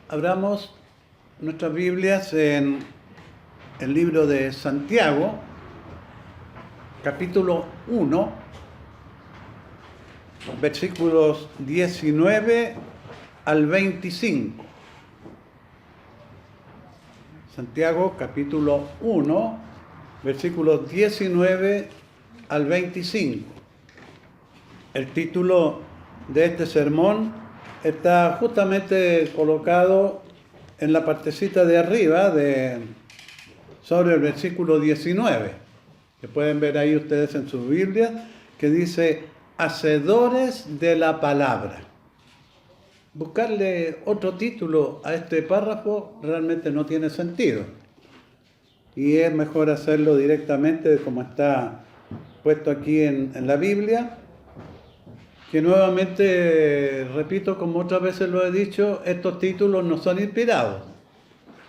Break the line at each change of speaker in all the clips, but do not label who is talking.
Abramos nuestras Biblias en el libro de Santiago, capítulo 1, versículos 19 al 25. Santiago, capítulo 1, versículos 19 al 25. El título de este sermón está justamente colocado en la partecita de arriba sobre el versículo 19, que pueden ver ahí ustedes en sus Biblias, que dice, hacedores de la palabra. Buscarle otro título a este párrafo realmente no tiene sentido. Y es mejor hacerlo directamente como está puesto aquí en la Biblia, que nuevamente, repito, como otras veces lo he dicho, estos títulos no son inspirados.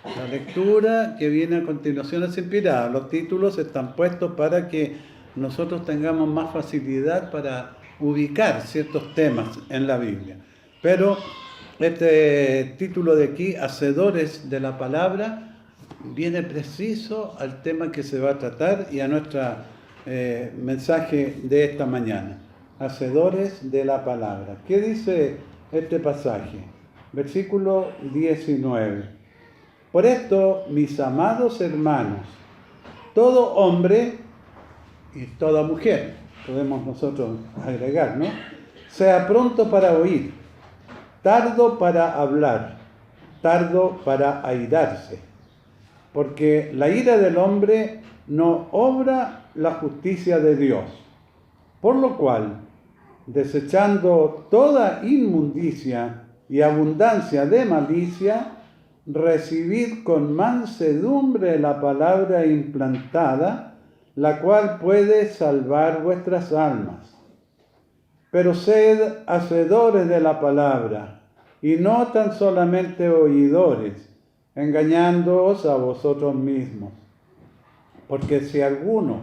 La lectura que viene a continuación es inspirada. Los títulos están puestos para que nosotros tengamos más facilidad para ubicar ciertos temas en la Biblia. Pero este título de aquí, Hacedores de la Palabra, viene preciso al tema que se va a tratar y a nuestro mensaje de esta mañana. Hacedores de la palabra. ¿Qué dice este pasaje? Versículo 19. Por esto, mis amados hermanos, todo hombre y toda mujer, podemos nosotros agregar, ¿no? Sea pronto para oír, tardo para hablar, tardo para airarse, porque la ira del hombre no obra la justicia de Dios. Por lo cual, desechando toda inmundicia y abundancia de malicia, recibid con mansedumbre la palabra implantada, la cual puede salvar vuestras almas. Pero sed hacedores de la palabra, y no tan solamente oidores, engañándoos a vosotros mismos. Porque si alguno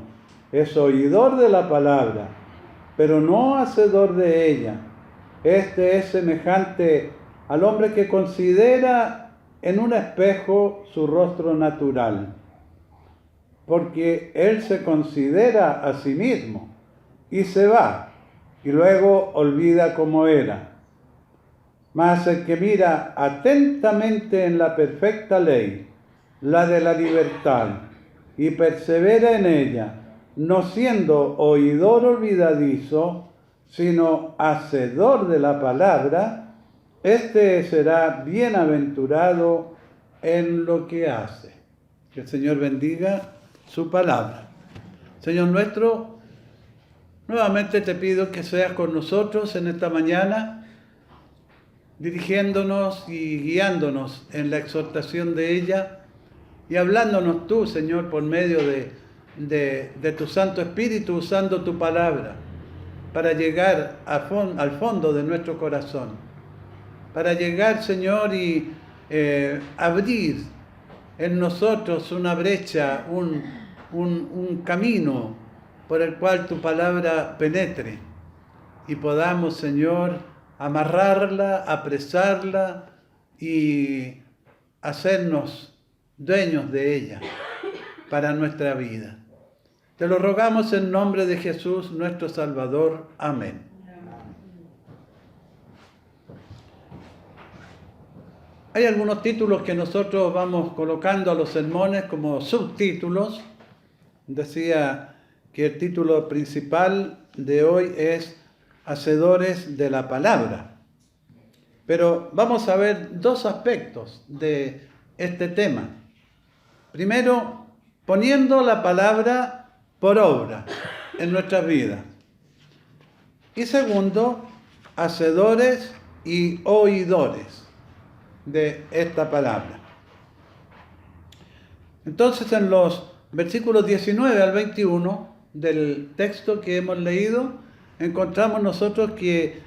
es oidor de la palabra, pero no hacedor de ella, este es semejante al hombre que considera en un espejo su rostro natural, porque él se considera a sí mismo y se va, y luego olvida cómo era. Mas el que mira atentamente en la perfecta ley, la de la libertad, y persevera en ella, no siendo oidor olvidadizo, sino hacedor de la palabra, este será bienaventurado en lo que hace. Que el Señor bendiga su palabra. Señor nuestro, nuevamente te pido que seas con nosotros en esta mañana, dirigiéndonos y guiándonos en la exhortación de ella y hablándonos tú, Señor, por medio de tu Santo Espíritu, usando tu palabra para llegar al fondo de nuestro corazón, para llegar, Señor, y abrir en nosotros una brecha, un camino por el cual tu palabra penetre y podamos, Señor, amarrarla, apresarla y hacernos dueños de ella para nuestra vida. Te lo rogamos en nombre de Jesús, nuestro Salvador. Amén. Hay algunos títulos que nosotros vamos colocando a los sermones como subtítulos. Decía que el título principal de hoy es Hacedores de la Palabra. Pero vamos a ver dos aspectos de este tema. Primero, poniendo la palabra por obra en nuestras vidas. Y segundo, hacedores y oidores de esta palabra. Entonces, en los versículos 19 al 21 del texto que hemos leído, encontramos nosotros que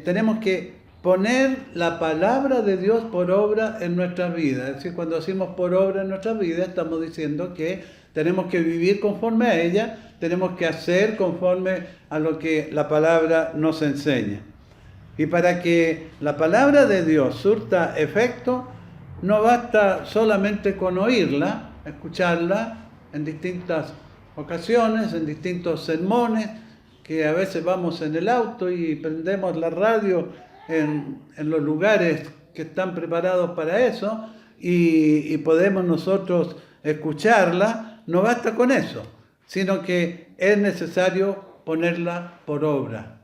tenemos que poner la palabra de Dios por obra en nuestras vidas. Es decir, cuando decimos por obra en nuestras vidas, estamos diciendo que tenemos que vivir conforme a ella, tenemos que hacer conforme a lo que la palabra nos enseña. Y para que la palabra de Dios surta efecto, no basta solamente con oírla, escucharla en distintas ocasiones, en distintos sermones, que a veces vamos en el auto y prendemos la radio en los lugares que están preparados para eso y podemos nosotros escucharla. No basta con eso, sino que es necesario ponerla por obra.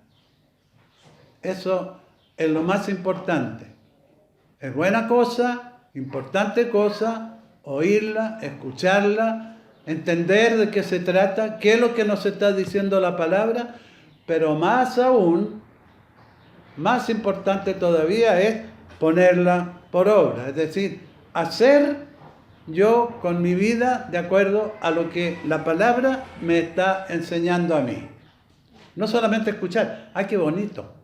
Eso es lo más importante. Es buena cosa, importante cosa, oírla, escucharla, entender de qué se trata, qué es lo que nos está diciendo la palabra, pero más aún, más importante todavía es ponerla por obra, es decir, hacer yo con mi vida de acuerdo a lo que la palabra me está enseñando a mí. No solamente escuchar, ¡ay, qué bonito!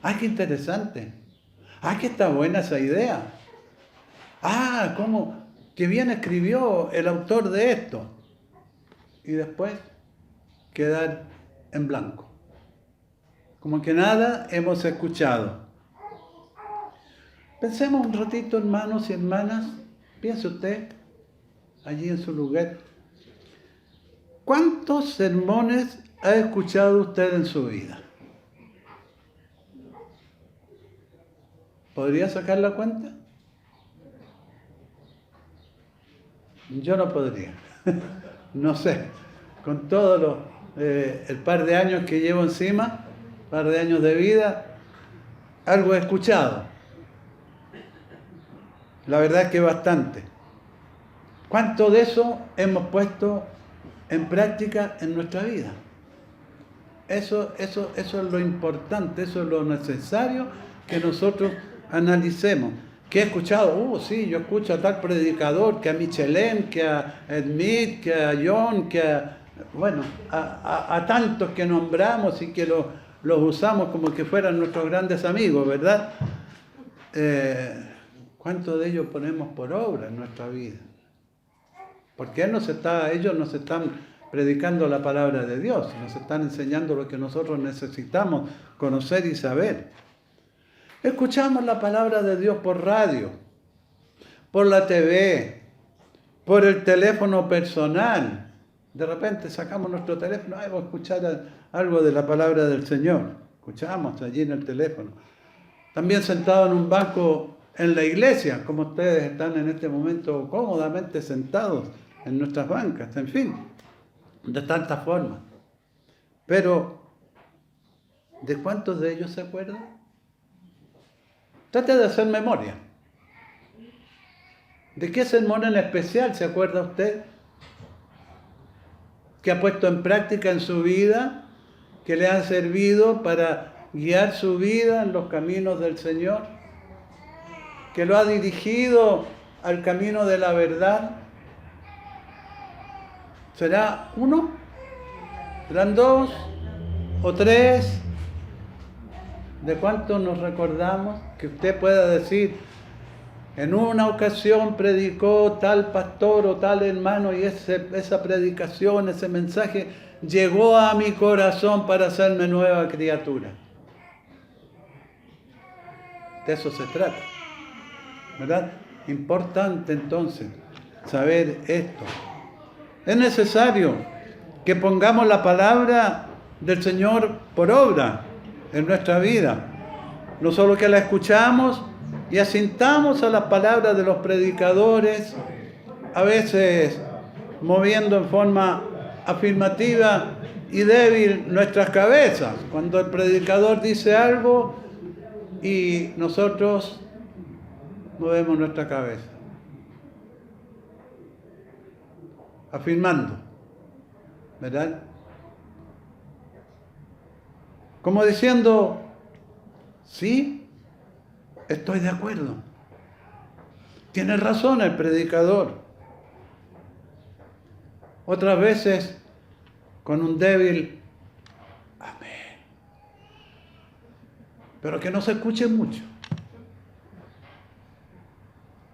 ¡Ay, qué interesante! ¡Ay, que está buena esa idea! ¡Ah, cómo! ¡Qué bien escribió el autor de esto! Y después quedar en blanco. Como que nada hemos escuchado. Pensemos un ratito, hermanos y hermanas. Piense usted, allí en su lugar. ¿Cuántos sermones ha escuchado usted en su vida? ¿Podría sacar la cuenta? Yo no podría. No sé. Con todo el par de años que llevo encima, par de años de vida, algo he escuchado. La verdad es que bastante. ¿Cuánto de eso hemos puesto en práctica en nuestra vida? Eso es lo importante, eso es lo necesario que nosotros analicemos. ¿Qué he escuchado? Sí, yo escucho a tal predicador, que a Michelin, que a Smith, que a John, que a, bueno, a tantos que nombramos y que los usamos como que fueran nuestros grandes amigos, ¿verdad? ¿Cuántos de ellos ponemos por obra en nuestra vida? Porque ellos nos están predicando la palabra de Dios, nos están enseñando lo que nosotros necesitamos conocer y saber. Escuchamos la palabra de Dios por radio, por la TV, por el teléfono personal. De repente sacamos nuestro teléfono, vamos a escuchar algo de la palabra del Señor. Escuchamos allí en el teléfono. También sentados en un banco en la iglesia, como ustedes están en este momento cómodamente sentados en nuestras bancas, en fin, de tantas formas. Pero, ¿de cuántos de ellos se acuerdan? Trate de hacer memoria. ¿De qué sermón en especial se acuerda usted? Que ha puesto en práctica en su vida, que le han servido para guiar su vida en los caminos del Señor, que lo ha dirigido al camino de la verdad. ¿Será uno? ¿Serán dos? ¿O tres? ¿De cuántos nos recordamos? Que usted pueda decir, en una ocasión predicó tal pastor o tal hermano y esa predicación, ese mensaje llegó a mi corazón para hacerme nueva criatura. De eso se trata, ¿verdad? Importante entonces saber esto. Es necesario que pongamos la palabra del Señor por obra en nuestra vida. No solo que la escuchamos y asintamos a las palabras de los predicadores, a veces moviendo en forma afirmativa y débil nuestras cabezas. Cuando el predicador dice algo y nosotros movemos nuestra cabeza, afirmando, ¿verdad? Como diciendo, sí, estoy de acuerdo. Tiene razón el predicador. Otras veces con un débil amén. Pero que no se escuche mucho.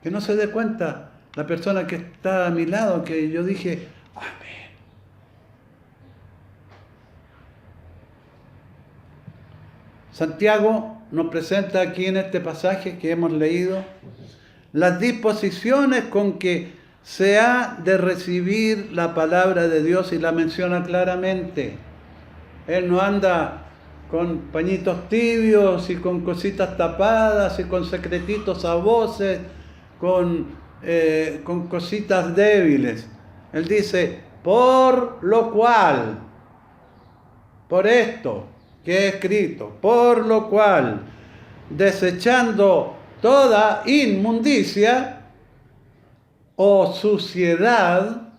Que no se dé cuenta la persona que está a mi lado que yo dije amén. Santiago nos presenta aquí en este pasaje que hemos leído las disposiciones con que se ha de recibir la palabra de Dios y la menciona claramente. Él no anda con pañitos tibios y con cositas tapadas y con secretitos a voces, con cositas débiles. Él dice, por lo cual, por esto que he escrito, por lo cual, desechando toda inmundicia o suciedad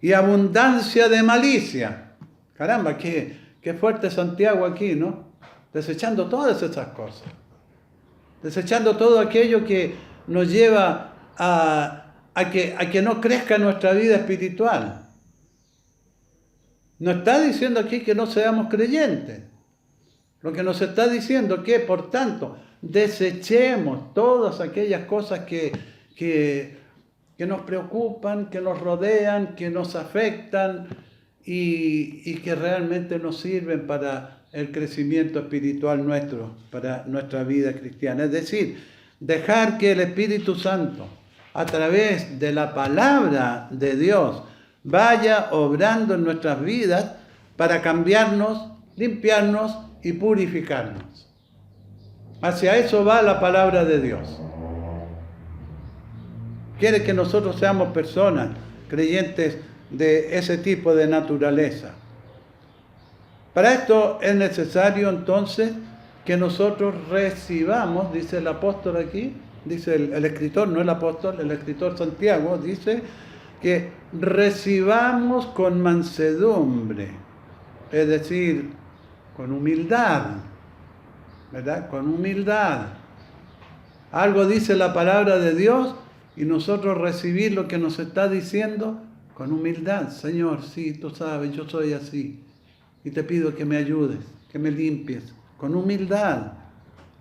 y abundancia de malicia. Caramba, qué fuerte Santiago aquí, ¿no? Desechando todas esas cosas. Desechando todo aquello que nos lleva a que no crezca nuestra vida espiritual. No está diciendo aquí que no seamos creyentes. Lo que nos está diciendo es que, por tanto, desechemos todas aquellas cosas que nos preocupan, que nos rodean, que nos afectan y que realmente nos sirven para el crecimiento espiritual nuestro, para nuestra vida cristiana. Es decir, dejar que el Espíritu Santo, a través de la palabra de Dios, vaya obrando en nuestras vidas para cambiarnos, limpiarnos y purificarnos. Hacia eso va la palabra de Dios. Quiere que nosotros seamos personas creyentes de ese tipo de naturaleza. Para esto es necesario entonces que nosotros recibamos, dice el apóstol aquí, dice el escritor, no el apóstol, el escritor Santiago, dice que recibamos con mansedumbre, es decir, con humildad, ¿verdad? Con humildad. Algo dice la palabra de Dios y nosotros recibir lo que nos está diciendo con humildad. Señor, sí, tú sabes, yo soy así y te pido que me ayudes, que me limpies. Con humildad,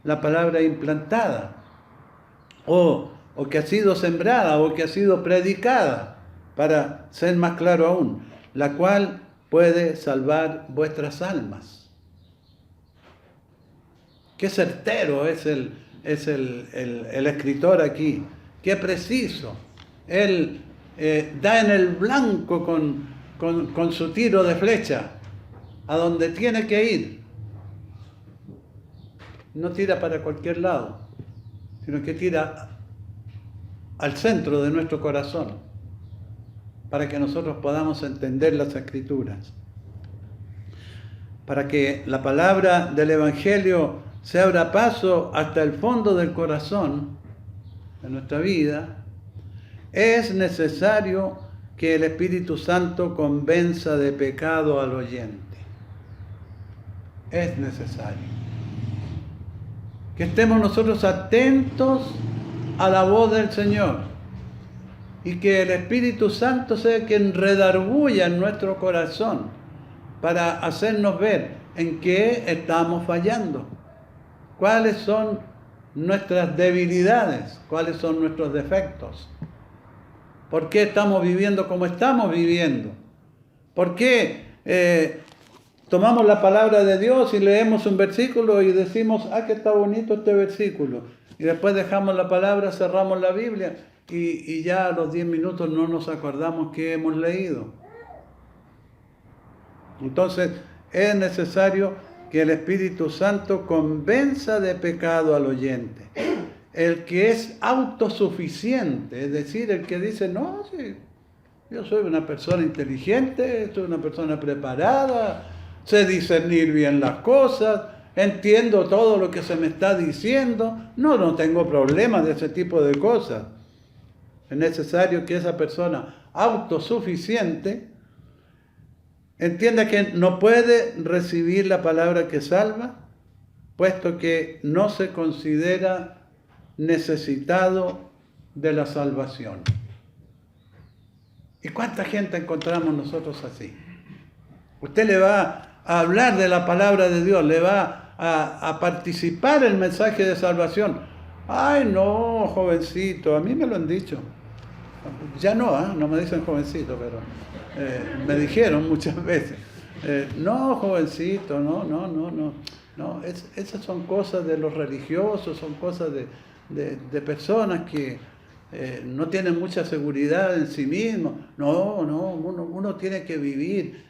la palabra implantada o que ha sido sembrada o que ha sido predicada, para ser más claro aún, la cual puede salvar vuestras almas. Qué certero es el escritor aquí, qué preciso. Él da en el blanco con su tiro de flecha, a donde tiene que ir. No tira para cualquier lado, sino que tira al centro de nuestro corazón, para que nosotros podamos entender las Escrituras, para que la palabra del Evangelio se abra paso hasta el fondo del corazón de nuestra vida. Es necesario que el Espíritu Santo convenza de pecado al oyente. Es necesario que estemos nosotros atentos a la voz del Señor y que el Espíritu Santo sea quien redarguya en nuestro corazón para hacernos ver en qué estamos fallando, cuáles son nuestras debilidades, cuáles son nuestros defectos, por qué estamos viviendo como estamos viviendo, por qué tomamos la palabra de Dios y leemos un versículo y decimos, que está bonito este versículo, y después dejamos la palabra, cerramos la Biblia y ya a los 10 minutos no nos acordamos qué hemos leído. Entonces es necesario que el Espíritu Santo convenza de pecado al oyente. El que es autosuficiente, es decir, el que dice, no, sí, yo soy una persona inteligente, soy una persona preparada, sé discernir bien las cosas, entiendo todo lo que se me está diciendo, no tengo problemas de ese tipo de cosas. Es necesario que esa persona autosuficiente entienda que no puede recibir la palabra que salva, puesto que no se considera necesitado de la salvación. ¿Y cuánta gente encontramos nosotros así? Usted le va a hablar de la palabra de Dios, le va a participar en el mensaje de salvación. Ay, no, jovencito, a mí me lo han dicho. Ya no me dicen jovencito, pero me dijeron muchas veces. No, jovencito, no. ¿no? Esas son cosas de los religiosos, son cosas de personas que no tienen mucha seguridad en sí mismos. No, uno tiene que vivir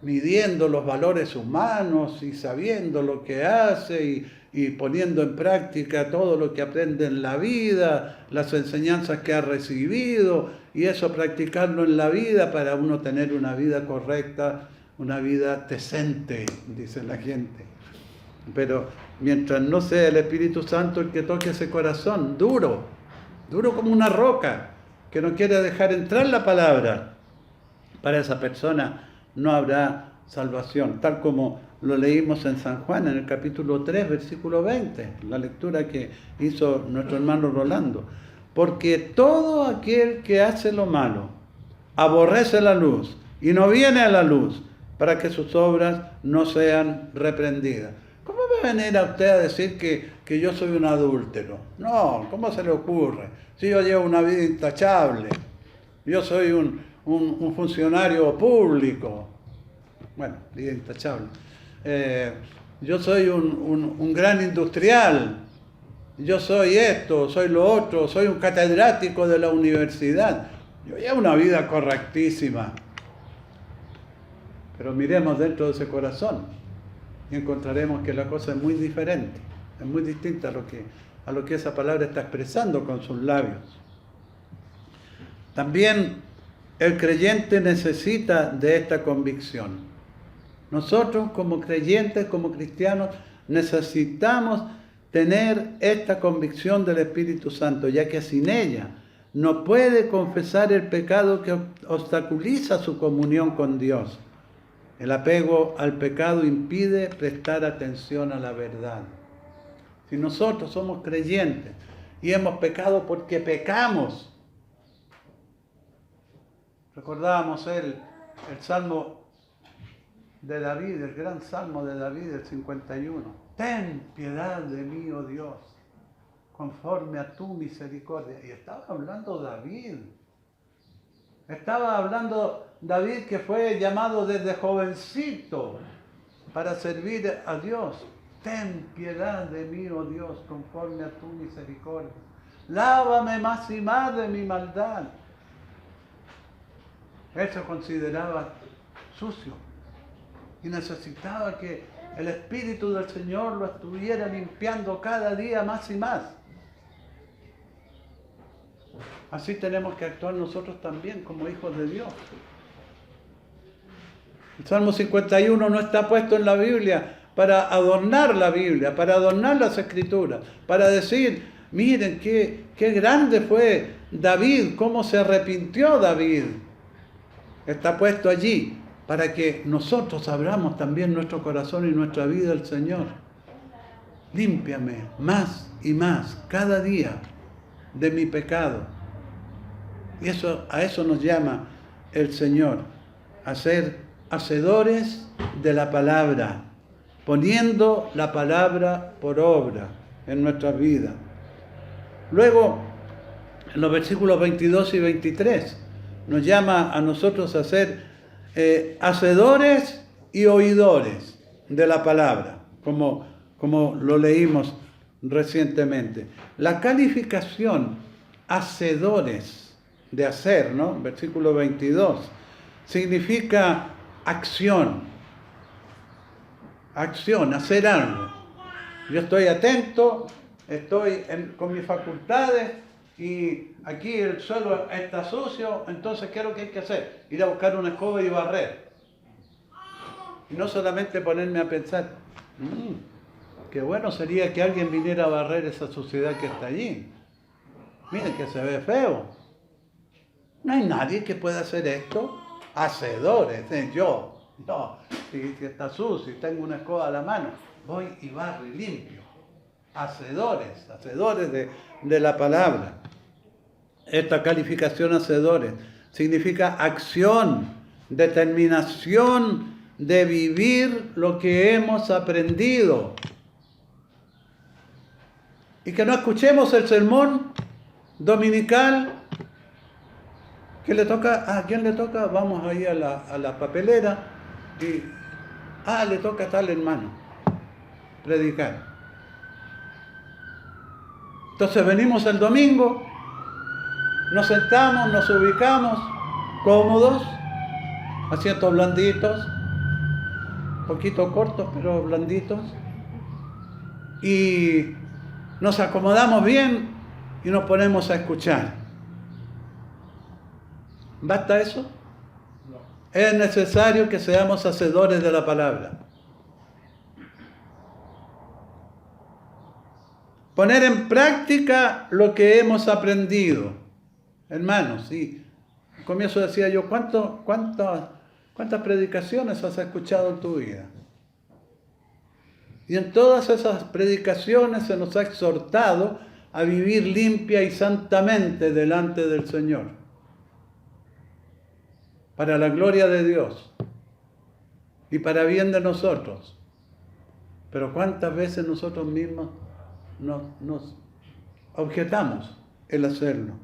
midiendo los valores humanos y sabiendo lo que hace y poniendo en práctica todo lo que aprende en la vida, las enseñanzas que ha recibido, y eso practicarlo en la vida para uno tener una vida correcta, una vida decente, dice la gente. Pero mientras no sea el Espíritu Santo el que toque ese corazón, duro como una roca, que no quiere dejar entrar la palabra, para esa persona no habrá salvación, tal como lo leímos en San Juan, en el capítulo 3, versículo 20, la lectura que hizo nuestro hermano Rolando. Porque todo aquel que hace lo malo aborrece la luz y no viene a la luz para que sus obras no sean reprendidas. ¿Cómo va a venir a usted a decir que yo soy un adúltero? No, ¿cómo se le ocurre? Si yo llevo una vida intachable, yo soy un funcionario público, bueno, vida intachable, yo soy un gran industrial, yo soy esto, soy lo otro, soy un catedrático de la universidad, yo llevo una vida correctísima. Pero miremos dentro de ese corazón y encontraremos que la cosa es muy diferente, es muy distinta a lo que esa palabra está expresando con sus labios. También el creyente necesita de esta convicción. Nosotros como creyentes, como cristianos, necesitamos tener esta convicción del Espíritu Santo, ya que sin ella no puede confesar el pecado que obstaculiza su comunión con Dios. El apego al pecado impide prestar atención a la verdad. Si nosotros somos creyentes y hemos pecado porque pecamos, recordábamos el Salmo de David, el gran Salmo de David, el 51. Ten piedad de mí, oh Dios, conforme a tu misericordia. Y estaba hablando David. Estaba hablando David, que fue llamado desde jovencito para servir a Dios. Ten piedad de mí, oh Dios, conforme a tu misericordia. Lávame más y más de mi maldad. Él se consideraba sucio y necesitaba que el Espíritu del Señor lo estuviera limpiando cada día más y más. Así tenemos que actuar nosotros también como hijos de Dios. El Salmo 51 no está puesto en la Biblia para adornar la Biblia, para adornar las Escrituras, para decir, miren qué grande fue David, cómo se arrepintió David. Está puesto allí para que nosotros abramos también nuestro corazón y nuestra vida al Señor. Límpiame más y más cada día de mi pecado. Y a eso nos llama el Señor, a ser hacedores de la palabra, poniendo la palabra por obra en nuestras vidas. Luego, en los versículos 22 y 23, nos llama a nosotros a ser hacedores y oidores de la palabra, como lo leímos recientemente. La calificación hacedores, de hacer, ¿no? Versículo 22, significa acción, hacer algo. Yo estoy atento, estoy con mis facultades y aquí el suelo está sucio, entonces ¿qué es lo que hay que hacer? Ir a buscar una escoba y barrer. Y no solamente ponerme a pensar, qué bueno sería que alguien viniera a barrer esa suciedad que está allí. Miren que se ve feo. No hay nadie que pueda hacer esto. Hacedores, yo. No, si está sucio y tengo una escoba a la mano, voy y barro y limpio. Hacedores de la palabra. Esta calificación hacedores significa acción, determinación de vivir lo que hemos aprendido. Y que no escuchemos el sermón dominical. ¿Qué le toca? ¿A quién le toca? Vamos ahí a la papelera y le toca a tal hermano. predicar. Entonces venimos el domingo, nos sentamos, nos ubicamos, cómodos, asientos blanditos, poquito cortos pero blanditos, y nos acomodamos bien y nos ponemos a escuchar. ¿Basta eso?
No.
Es necesario que seamos hacedores de la palabra. Poner en práctica lo que hemos aprendido. Hermanos, sí. Al comienzo decía yo, ¿cuántas predicaciones has escuchado en tu vida? Y en todas esas predicaciones se nos ha exhortado a vivir limpia y santamente delante del Señor, para la gloria de Dios y para bien de nosotros. Pero ¿cuántas veces nosotros mismos nos objetamos el hacerlo?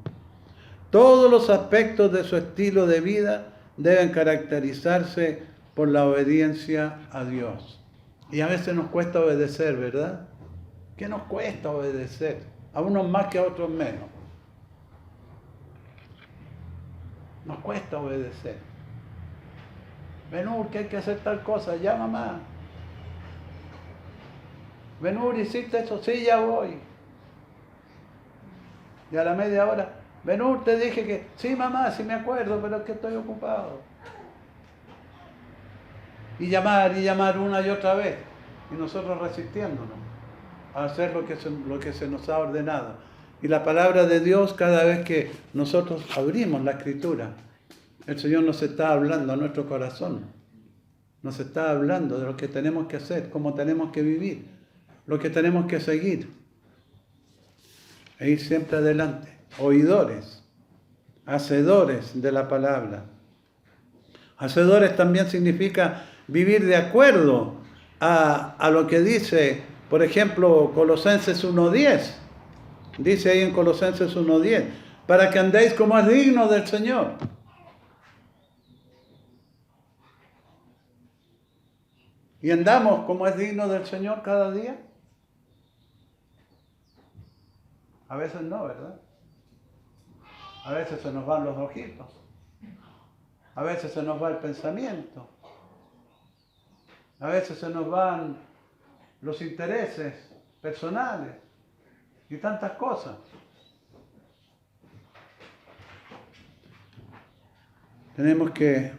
Todos los aspectos de su estilo de vida deben caracterizarse por la obediencia a Dios. Y a veces nos cuesta obedecer, ¿verdad? ¿Qué nos cuesta obedecer? A unos más que a otros menos. Nos cuesta obedecer. Benur, que hay que hacer tal cosa. Ya, mamá. Benur, ¿hiciste eso? Sí, ya voy. Y a la media hora, Benur, te dije que... Sí, mamá, sí me acuerdo, pero es que estoy ocupado. Y llamar una y otra vez. Y nosotros resistiéndonos a hacer lo que se nos ha ordenado. Y la palabra de Dios, cada vez que nosotros abrimos la Escritura, el Señor nos está hablando a nuestro corazón. Nos está hablando de lo que tenemos que hacer, cómo tenemos que vivir, lo que tenemos que seguir. E ir siempre adelante. Oidores, hacedores de la palabra. Hacedores también significa vivir de acuerdo a lo que dice, por ejemplo, Colosenses 1:10. Dice ahí en Colosenses 1:10, para que andéis como es digno del Señor. ¿Y andamos como es digno del Señor cada día? A veces no, ¿verdad? A veces se nos van los ojitos. A veces se nos va el pensamiento. A veces se nos van los intereses personales y tantas cosas. Tenemos que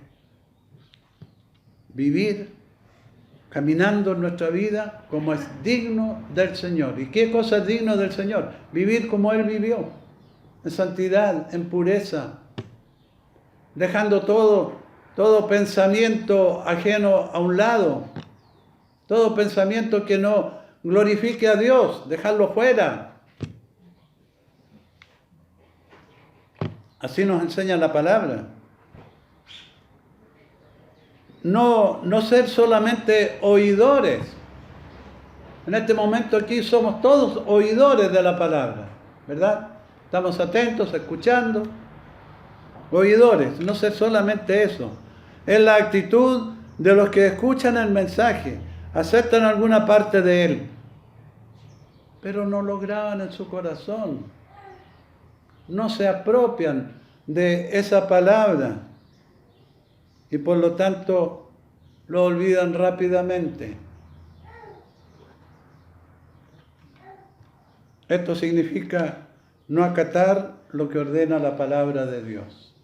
vivir caminando en nuestra vida como es digno del Señor. ¿Y qué cosa es digno del Señor? Vivir como Él vivió, en santidad, en pureza, dejando todo pensamiento ajeno a un lado, todo pensamiento que no glorifique a Dios, dejarlo fuera. Así nos enseña la palabra. No ser solamente oidores. En este momento aquí somos todos oidores de la palabra, ¿verdad? Estamos atentos, escuchando. Oidores, no ser solamente eso. Es la actitud de los que escuchan el mensaje, aceptan alguna parte de él, pero no lo graban en su corazón. No se apropian de esa palabra y por lo tanto lo olvidan rápidamente. Esto significa no acatar lo que ordena la palabra de Dios.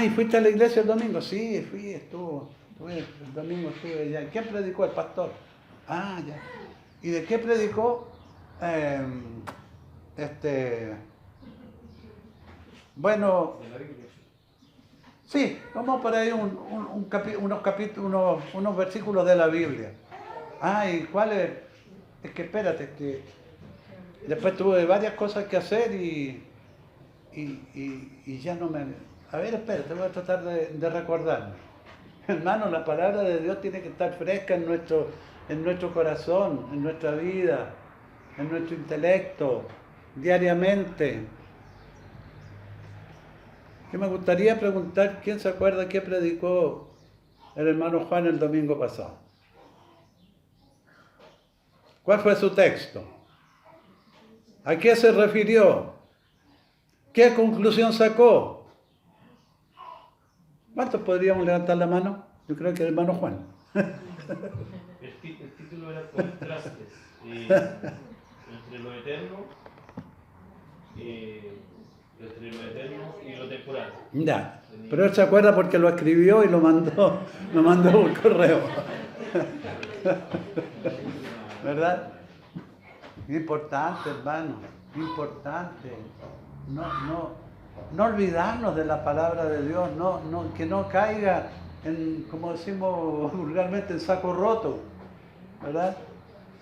¿Y fuiste a la iglesia el domingo? Sí, estuve, el domingo estuve allá. ¿Quién predicó? El pastor. Ya. ¿Y de qué predicó? Bueno, sí, vamos por ahí unos versículos de la Biblia. ¿Y cuál es? Es que espérate, que después tuve varias cosas que hacer y ya no me... A ver, espérate, voy a tratar de recordarme. Hermano, la palabra de Dios tiene que estar fresca en nuestro corazón, en nuestra vida, en nuestro intelecto, diariamente. Que me gustaría preguntar, ¿quién se acuerda qué predicó el hermano Juan el domingo pasado? ¿Cuál fue su texto? ¿A qué se refirió? ¿Qué conclusión sacó? ¿Cuántos podríamos levantar la mano? Yo creo que el hermano Juan.
El título era Contrastes entre lo eterno y lo temporal.
Ya, pero él se acuerda porque lo escribió y lo mandó por correo. ¿Verdad? Importante, hermano, importante. No olvidarnos de la palabra de Dios, que no caiga en, como decimos vulgarmente, en saco roto, ¿verdad?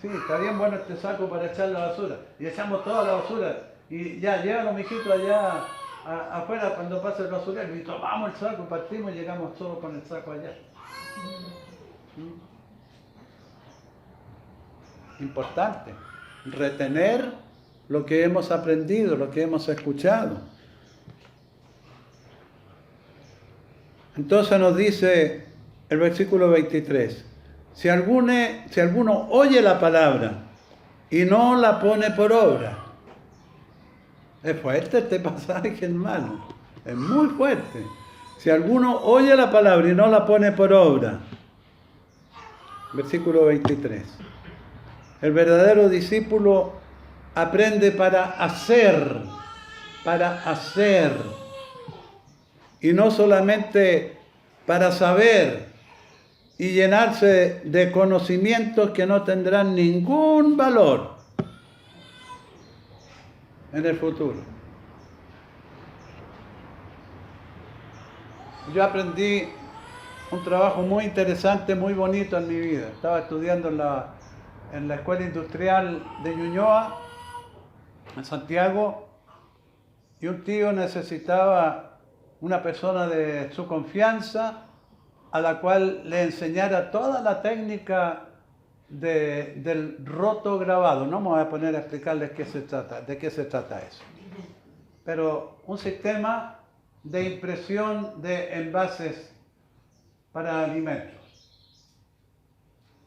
Sí, está bien bueno este saco para echar la basura. Y echamos toda la basura. Y ya llegan los mijitos allá afuera cuando pasa el basurero y tomamos el saco, partimos y llegamos todos con el saco allá. Importante, retener lo que hemos aprendido, lo que hemos escuchado. Entonces nos dice el versículo 23, si alguno oye la palabra y no la pone por obra. Es fuerte este pasaje, hermano, es muy fuerte. Si alguno oye la palabra y no la pone por obra. Versículo 23. El verdadero discípulo aprende para hacer, y no solamente para saber y llenarse de conocimientos que no tendrán ningún valor en el futuro. Yo aprendí un trabajo muy interesante, muy bonito en mi vida. Estaba estudiando en la Escuela Industrial de Ñuñoa, en Santiago, y un tío necesitaba una persona de su confianza a la cual le enseñara toda la técnica del roto grabado. No me voy a poner a explicarles de qué se trata eso. Pero un sistema de impresión de envases para alimentos.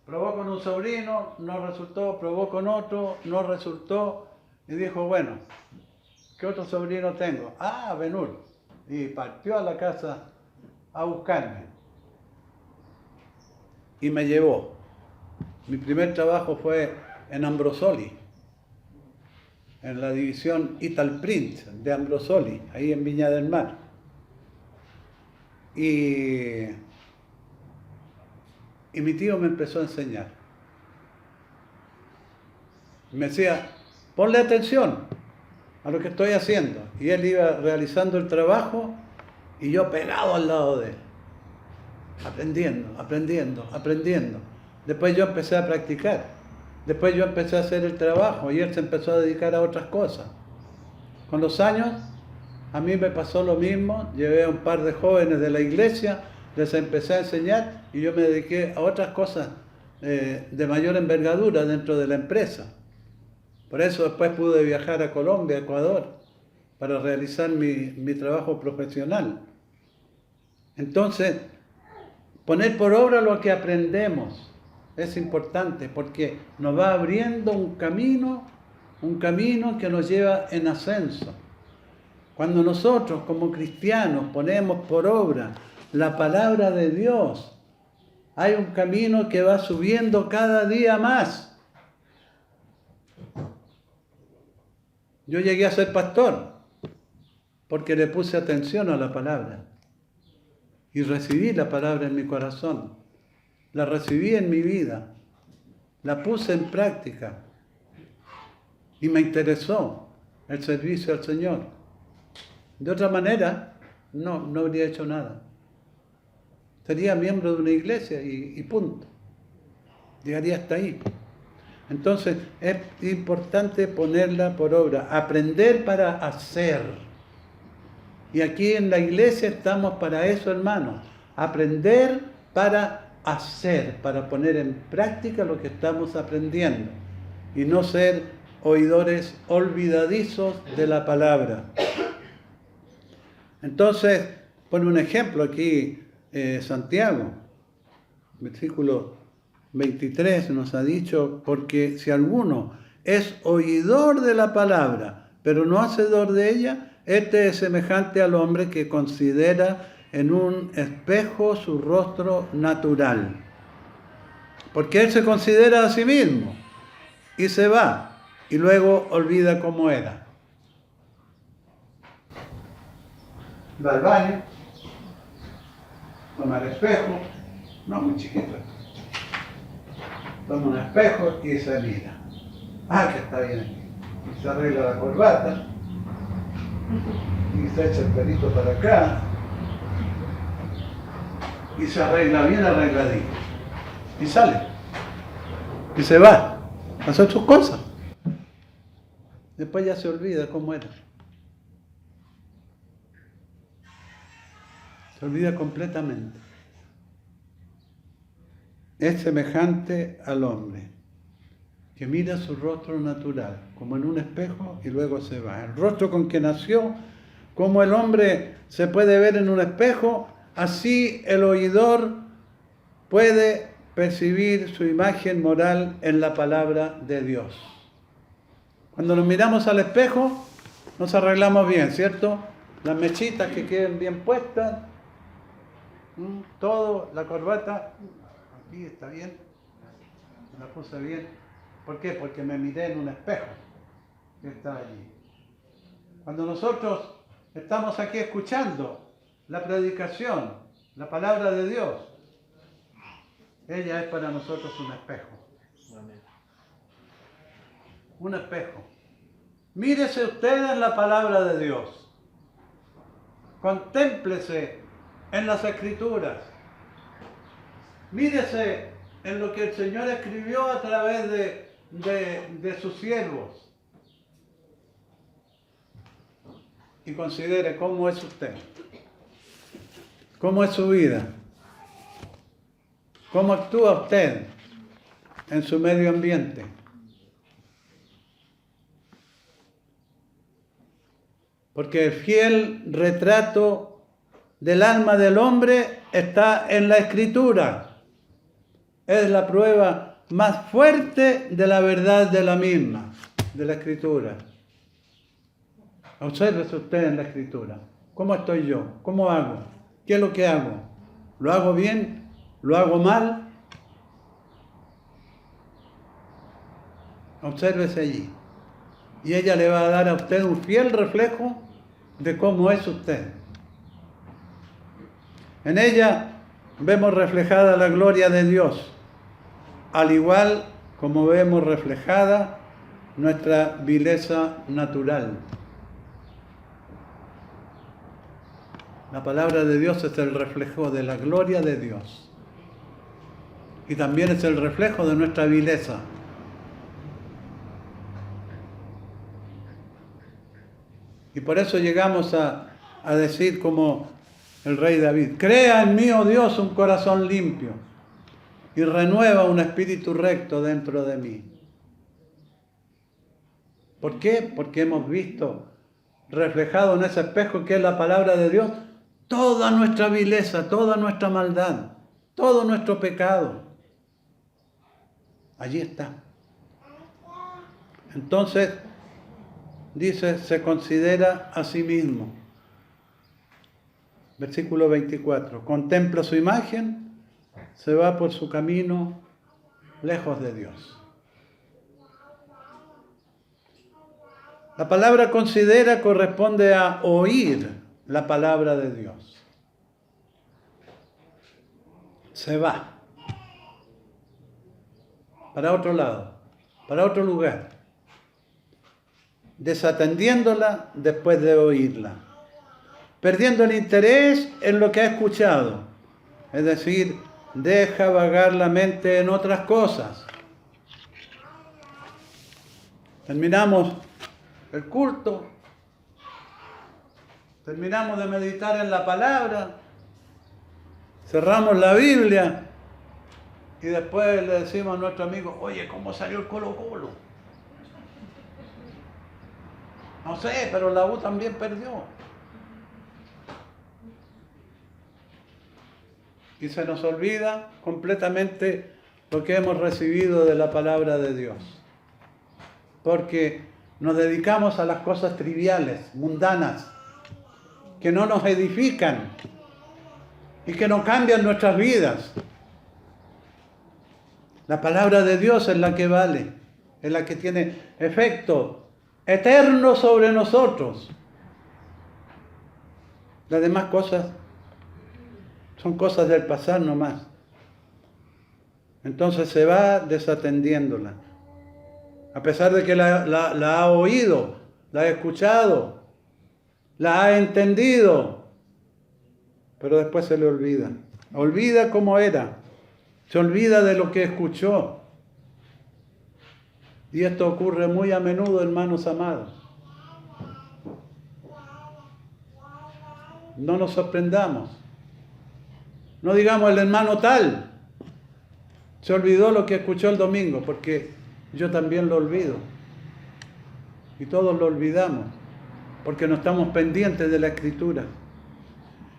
Probó con un sobrino, no resultó, probó con otro, no resultó, y dijo, bueno, ¿qué otro sobrino tengo? Ah, Benur. Y partió a la casa a buscarme. Y me llevó. Mi primer trabajo fue en Ambrosoli, en la división Italprint de Ambrosoli, ahí en Viña del Mar. Y mi tío me empezó a enseñar. Me decía, ponle atención a lo que estoy haciendo. Y él iba realizando el trabajo y yo pegado al lado de él. Aprendiendo. Después yo empecé a practicar. Después yo empecé a hacer el trabajo y él se empezó a dedicar a otras cosas. Con los años, a mí me pasó lo mismo. Llevé a un par de jóvenes de la iglesia, les empecé a enseñar y yo me dediqué a otras cosas de mayor envergadura dentro de la empresa. Por eso después pude viajar a Colombia, a Ecuador, para realizar mi trabajo profesional. Entonces, poner por obra lo que aprendemos es importante porque nos va abriendo un camino que nos lleva en ascenso. Cuando nosotros como cristianos ponemos por obra la palabra de Dios, hay un camino que va subiendo cada día más. Yo llegué a ser pastor porque le puse atención a la palabra y recibí la palabra en mi corazón, la recibí en mi vida, la puse en práctica y me interesó el servicio al Señor. De otra manera, no habría hecho nada. Sería miembro de una iglesia y punto. Llegaría hasta ahí. Entonces, es importante ponerla por obra, aprender para hacer. Y aquí en la iglesia estamos para eso, hermanos. Aprender para hacer, para poner en práctica lo que estamos aprendiendo. Y no ser oidores olvidadizos de la palabra. Entonces, pone un ejemplo aquí, Santiago, versículo 23 nos ha dicho, porque si alguno es oidor de la palabra, pero no hacedor de ella, este es semejante al hombre que considera en un espejo su rostro natural. Porque él se considera a sí mismo y se va y luego olvida cómo era. Va al baño, toma el espejo, no muy chiquito, toma un espejo y se mira. Ah, que está bien aquí. Y se arregla la corbata y se echa el pelito para acá y se arregla bien arregladito y sale y se va a hacer sus cosas. Después ya se olvida cómo era. Se olvida completamente. Es semejante al hombre que mira su rostro natural, como en un espejo, y luego se va. El rostro con que nació, como el hombre se puede ver en un espejo, así el oidor puede percibir su imagen moral en la palabra de Dios. Cuando nos miramos al espejo, nos arreglamos bien, ¿cierto? Las mechitas que queden bien puestas, todo, la corbata, aquí está bien, me la puse bien. ¿Por qué? Porque me miré en un espejo que está allí. Cuando nosotros estamos aquí escuchando la predicación, la palabra de Dios, ella es para nosotros un espejo. Un espejo. Mírese usted en la palabra de Dios. Contémplese en las Escrituras. Mírese en lo que el Señor escribió a través de sus siervos. Y considere cómo es usted. Cómo es su vida. Cómo actúa usted en su medio ambiente. Porque el fiel retrato del alma del hombre está en la Escritura. Es la prueba más fuerte de la verdad de la misma, de la Escritura. Obsérvese usted en la Escritura. ¿Cómo estoy yo? ¿Cómo hago? ¿Qué es lo que hago? ¿Lo hago bien? ¿Lo hago mal? Obsérvese allí. Y ella le va a dar a usted un fiel reflejo de cómo es usted. En ella vemos reflejada la gloria de Dios, al igual como vemos reflejada nuestra vileza natural. La palabra de Dios es el reflejo de la gloria de Dios y también es el reflejo de nuestra vileza. Y por eso llegamos a decir como el rey David: crea en mí, oh Dios, un corazón limpio y renueva un espíritu recto dentro de mí. ¿Por qué? Porque hemos visto reflejado en ese espejo que es la palabra de Dios toda nuestra vileza, toda nuestra maldad, todo nuestro pecado. Allí está. Entonces, dice, se considera a sí mismo. Versículo 24. Contempla su imagen, se va por su camino lejos de Dios. La palabra considera corresponde a oír la palabra de Dios. Se va para otro lado, para otro lugar, desatendiéndola después de oírla, perdiendo el interés en lo que ha escuchado, es decir, deja vagar la mente en otras cosas. Terminamos el culto, terminamos de meditar en la palabra, cerramos la Biblia y después le decimos a nuestro amigo: oye, ¿cómo salió el Colo-Colo? No sé, pero la U también perdió. Y se nos olvida completamente lo que hemos recibido de la palabra de Dios. Porque nos dedicamos a las cosas triviales, mundanas, que no nos edifican y que no cambian nuestras vidas. La palabra de Dios es la que vale, es la que tiene efecto eterno sobre nosotros. Las demás cosas son cosas del pasado nomás. Entonces se va desatendiéndola. A pesar de que la ha oído, la ha escuchado, la ha entendido, pero después se le olvida. Olvida cómo era, se olvida de lo que escuchó. Y esto ocurre muy a menudo, hermanos amados. No nos sorprendamos. No digamos el hermano tal se olvidó lo que escuchó el domingo, porque yo también lo olvido. Y todos lo olvidamos, porque no estamos pendientes de la Escritura.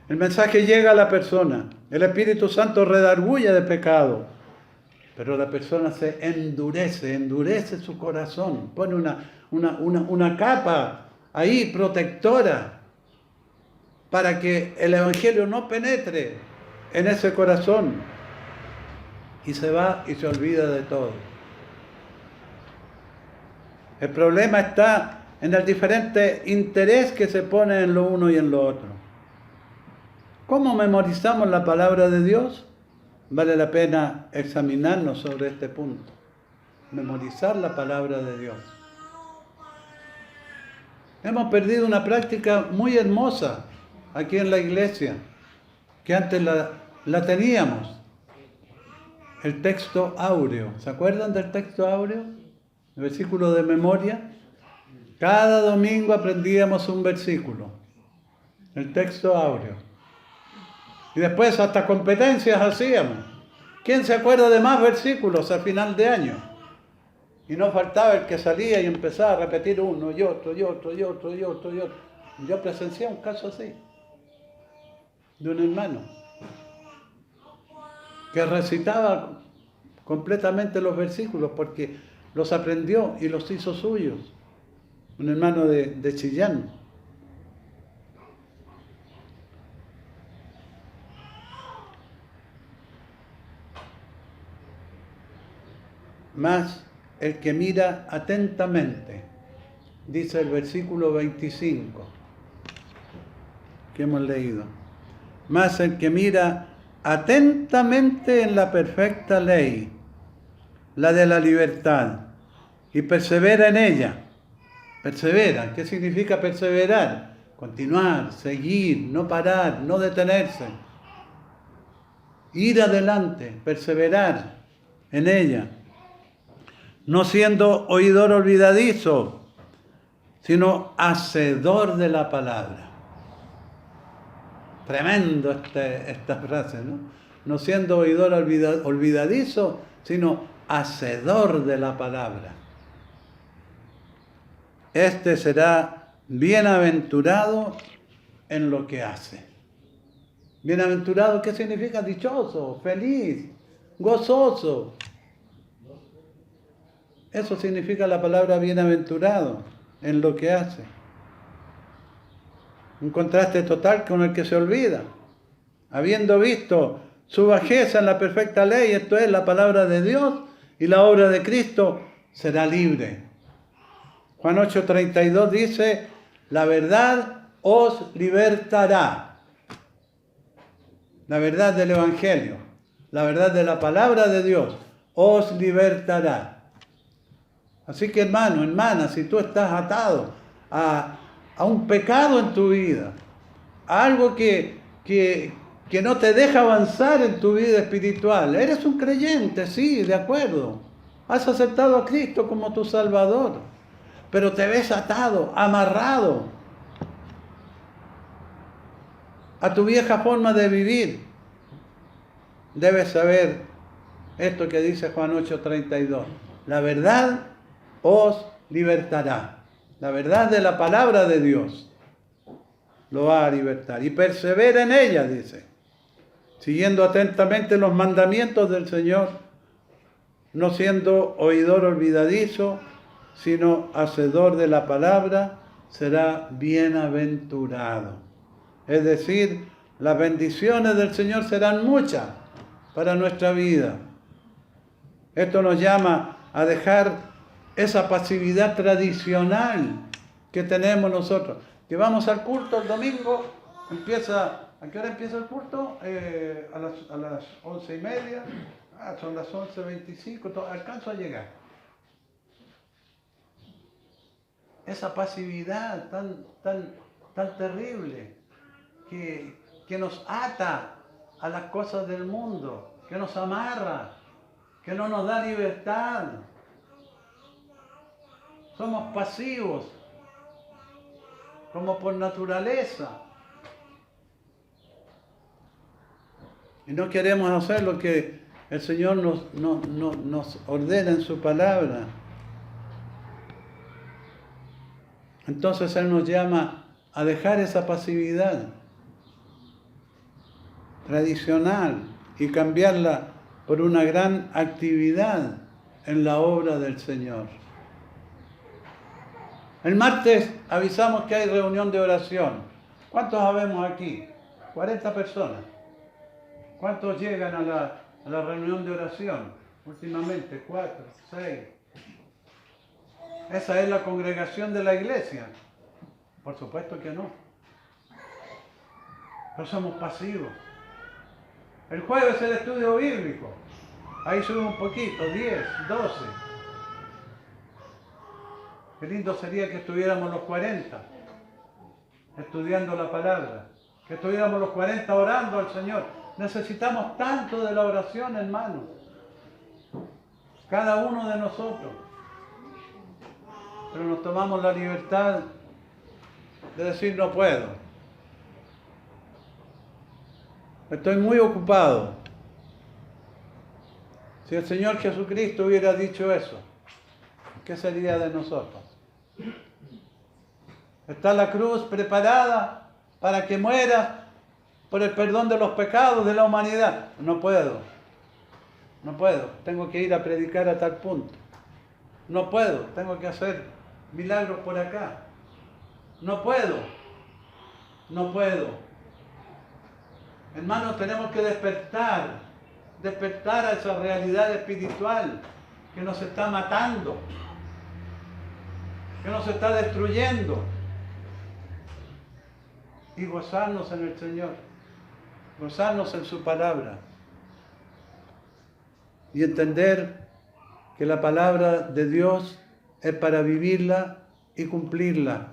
El mensaje llega a la persona. El Espíritu Santo redarguye de pecado. Pero la persona se endurece su corazón. Pone una capa ahí protectora para que el Evangelio no penetre en ese corazón. Y se va y se olvida de todo. El problema está en el diferente interés que se pone en lo uno y en lo otro. ¿Cómo memorizamos la palabra de Dios? Vale la pena examinarnos sobre este punto. Memorizar la palabra de Dios. Hemos perdido una práctica muy hermosa aquí en la iglesia, que antes la teníamos. El texto áureo. ¿Se acuerdan del texto áureo? El versículo de memoria. Cada domingo aprendíamos un versículo. El texto áureo. Y después hasta competencias hacíamos. ¿Quién se acuerda de más versículos a final de año? Y no faltaba el que salía y empezaba a repetir uno y otro y otro y otro y otro y otro. Yo presencié un caso así, de un hermano, que recitaba completamente los versículos porque los aprendió y los hizo suyos. Un hermano de Chillán. Mas el que mira atentamente, dice el versículo 25 que hemos leído, mas el que mira atentamente en la perfecta ley, la de la libertad, y persevera en ella. Persevera, ¿qué significa perseverar? Continuar, seguir, no parar, no detenerse. Ir adelante, perseverar en ella. No siendo oidor olvidadizo, sino hacedor de la palabra. Tremendo esta frase, ¿no? No siendo oidor olvidadizo, sino hacedor de la palabra. Este será bienaventurado en lo que hace. Bienaventurado, ¿qué significa? Dichoso, feliz, gozoso. Eso significa la palabra bienaventurado en lo que hace. Un contraste total con el que se olvida. Habiendo visto su bajeza en la perfecta ley, esto es la palabra de Dios y la obra de Cristo, será libre. Juan 8:32 dice, la verdad os libertará. La verdad del Evangelio, la verdad de la palabra de Dios, os libertará. Así que hermano, hermana, si tú estás atado a un pecado en tu vida, a algo que no te deja avanzar en tu vida espiritual, eres un creyente, sí, de acuerdo. Has aceptado a Cristo como tu Salvador, pero te ves atado, amarrado a tu vieja forma de vivir. Debes saber esto que dice Juan 8:32. La verdad os libertará. La verdad de la palabra de Dios lo va a libertar. Y persevera en ella, dice, siguiendo atentamente los mandamientos del Señor no siendo oidor olvidadizo, sino hacedor de la palabra, será bienaventurado. Es decir, las bendiciones del Señor serán muchas para nuestra vida. Esto nos llama a dejar esa pasividad tradicional que tenemos nosotros. Que vamos al culto el domingo, ¿a qué hora empieza el culto? A las 11:30, son las 11:25, alcanzo a llegar. Esa pasividad tan terrible que nos ata a las cosas del mundo, que nos amarra, que no nos da libertad. Somos pasivos, como por naturaleza. Y no queremos hacer lo que el Señor nos ordena en su palabra. Entonces Él nos llama a dejar esa pasividad tradicional y cambiarla por una gran actividad en la obra del Señor. El martes avisamos que hay reunión de oración. ¿Cuántos habemos aquí? 40 personas. ¿Cuántos llegan a la reunión de oración? Últimamente, 4, 6. ¿Esa es la congregación de la iglesia? Por supuesto que no. No somos pasivos. El jueves es el estudio bíblico. Ahí sube un poquito, 10, 12. Qué lindo sería que estuviéramos los 40 estudiando la palabra. Que estuviéramos los 40 orando al Señor. Necesitamos tanto de la oración, hermanos. Cada uno de nosotros. Pero nos tomamos la libertad de decir no puedo. Estoy muy ocupado. Si el Señor Jesucristo hubiera dicho eso, ¿qué sería de nosotros? Está la cruz preparada para que muera por el perdón de los pecados de la humanidad. No puedo. Tengo que ir a predicar a tal punto. No puedo. Tengo que hacer milagros por acá. No puedo. Hermanos, tenemos que despertar a esa realidad espiritual que nos está matando, que nos está destruyendo, y gozarnos en el Señor, gozarnos en su palabra y entender que la palabra de Dios es para vivirla y cumplirla,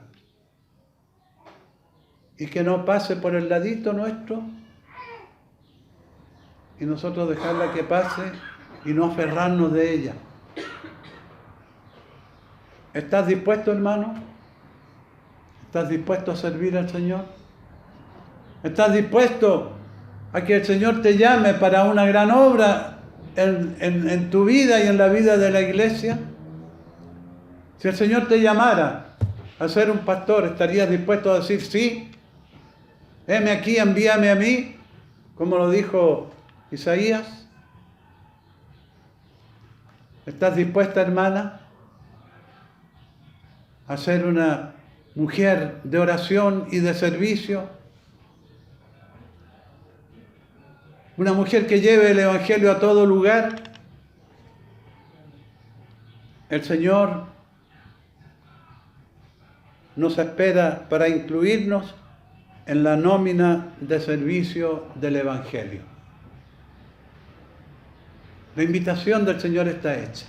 y que no pase por el ladito nuestro y nosotros dejarla que pase y no aferrarnos de ella. ¿Estás dispuesto, hermano? ¿Estás dispuesto a servir al Señor? ¿Estás dispuesto a que el Señor te llame para una gran obra en tu vida y en la vida de la iglesia? Si el Señor te llamara a ser un pastor, ¿estarías dispuesto a decir sí? Heme aquí, envíame a mí, como lo dijo Isaías. ¿Estás dispuesta, hermana, a ser una mujer de oración y de servicio? Una mujer que lleve el Evangelio a todo lugar. El Señor nos espera para incluirnos en la nómina de servicio del Evangelio. La invitación del Señor está hecha.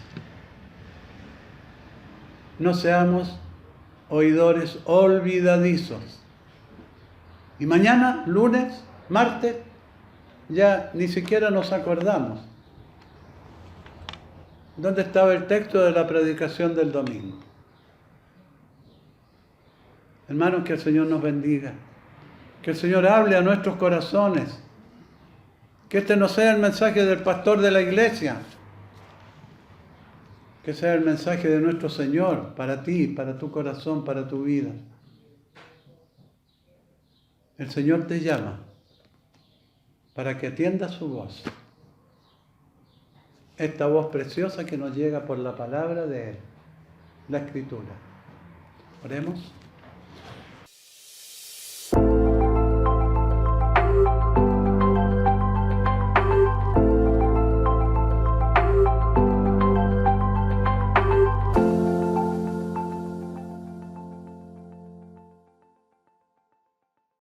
No seamos oidores olvidadizos. Y mañana, lunes, martes, ya ni siquiera nos acordamos. ¿Dónde estaba el texto de la predicación del domingo? Hermanos, que el Señor nos bendiga. Que el Señor hable a nuestros corazones. Que este no sea el mensaje del pastor de la iglesia. Que sea el mensaje de nuestro Señor para ti, para tu corazón, para tu vida. El Señor te llama para que atiendas su voz. esta voz preciosa que nos llega por la palabra de Él, la Escritura. Oremos.